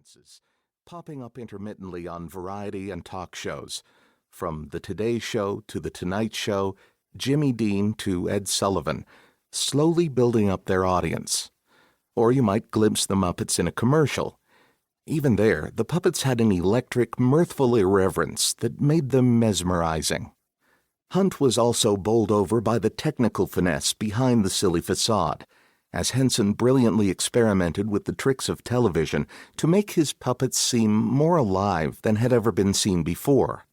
appearances, popping up intermittently on variety and talk shows, from The Today Show to The Tonight Show, Jimmy Dean to Ed Sullivan, slowly building up their audience. Or you might glimpse the Muppets in a commercial. Even there, the puppets had an electric, mirthful irreverence that made them mesmerizing. Hunt was also bowled over by the technical finesse behind the silly facade, as Henson brilliantly experimented with the tricks of television to make his puppets seem more alive than had ever been seen before.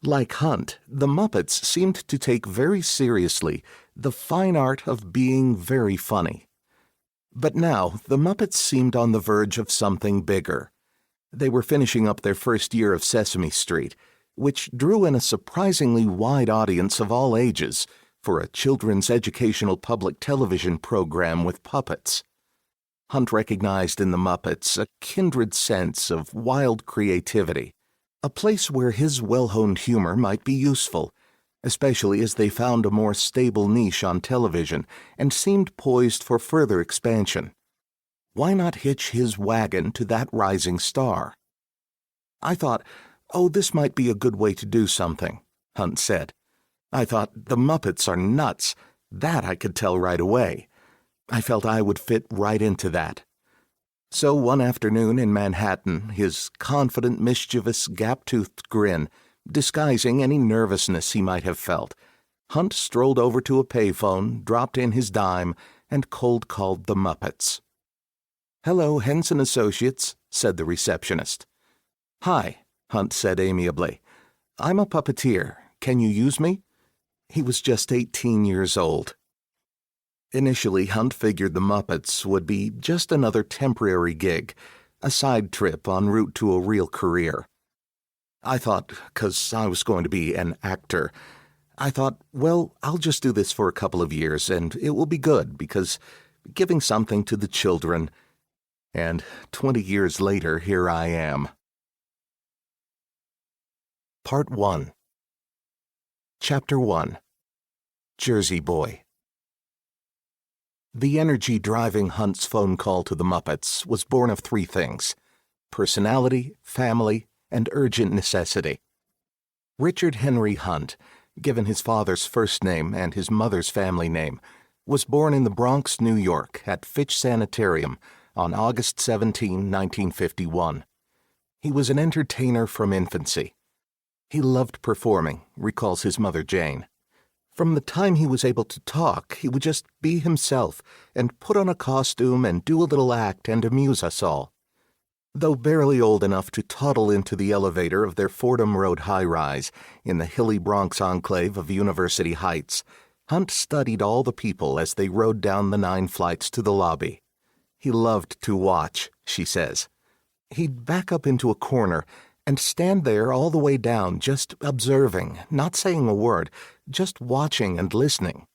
Like Hunt, the Muppets seemed to take very seriously the fine art of being very funny. But now, the Muppets seemed on the verge of something bigger. They were finishing up their first year of Sesame Street, which drew in a surprisingly wide audience of all ages for a children's educational public television program with puppets. Hunt recognized in the Muppets a kindred sense of wild creativity, a place where his well-honed humor might be useful, especially as they found a more stable niche on television and seemed poised for further expansion. Why not hitch his wagon to that rising star? I thought, this might be a good way to do something, Hunt said. I thought, the Muppets are nuts. That I could tell right away. I felt I would fit right into that. So one afternoon in Manhattan, his confident, mischievous, gap-toothed grin disguising any nervousness he might have felt, Hunt strolled over to a payphone, dropped in his dime, and cold-called the Muppets. "Hello, Henson Associates," said the receptionist. "Hi," Hunt said amiably. "I'm a puppeteer. Can you use me?" He was just 18 years old. Initially, Hunt figured the Muppets would be just another temporary gig, a side trip en route to a real career. I thought, 'cause I was going to be an actor, I thought, well, I'll just do this for a couple of years and it will be good because giving something to the children. And 20 years later, here I am. Part 1. Chapter 1. Jersey Boy. The energy driving Hunt's phone call to the Muppets was born of three things: personality, family, and urgent necessity. Richard Henry Hunt, given his father's first name and his mother's family name, was born in the Bronx, New York, at Fitch Sanitarium on August 17, 1951. He was an entertainer from infancy. He loved performing, recalls his mother Jane. From the time he was able to talk, he would just be himself and put on a costume and do a little act and amuse us all. Though barely old enough to toddle into the elevator of their Fordham Road high-rise in the hilly Bronx enclave of University Heights, Hunt studied all the people as they rode down the 9 flights to the lobby. He loved to watch, she says. He'd back up into a corner and stand there all the way down, just observing, not saying a word, just watching and listening.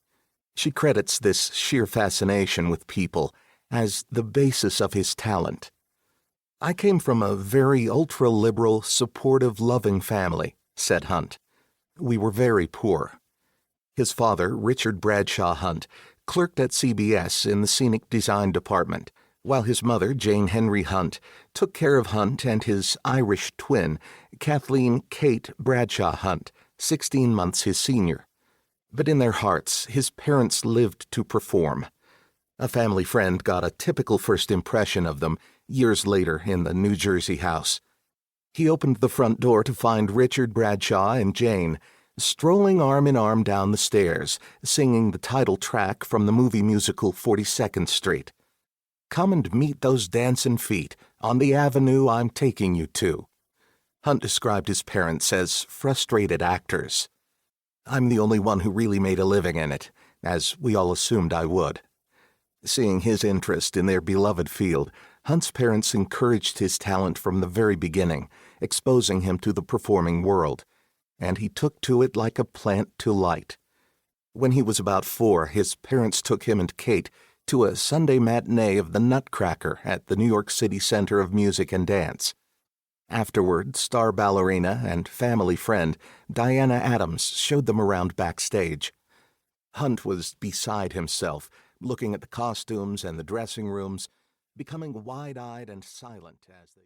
She credits this sheer fascination with people as the basis of his talent. "I came from a very ultra-liberal, supportive, loving family," said Hunt. "We were very poor." His father, Richard Bradshaw Hunt, clerked at CBS in the scenic design department, while his mother, Jane Henry Hunt, took care of Hunt and his Irish twin, Kathleen Kate Bradshaw Hunt, 16 months his senior. But in their hearts, his parents lived to perform. A family friend got a typical first impression of them years later in the New Jersey house. He opened the front door to find Richard Bradshaw and Jane strolling arm in arm down the stairs, singing the title track from the movie musical 42nd Street. "Come and meet those dancin' feet on the avenue I'm taking you to." Hunt described his parents as frustrated actors. "I'm the only one who really made a living in it, as we all assumed I would." Seeing his interest in their beloved field, Hunt's parents encouraged his talent from the very beginning, exposing him to the performing world, and he took to it like a plant to light. When he was about 4, his parents took him and Kate to a Sunday matinee of the Nutcracker at the New York City Center of Music and Dance. Afterward, star ballerina and family friend Diana Adams showed them around backstage. Hunt was beside himself, looking at the costumes and the dressing rooms, becoming wide-eyed and silent as they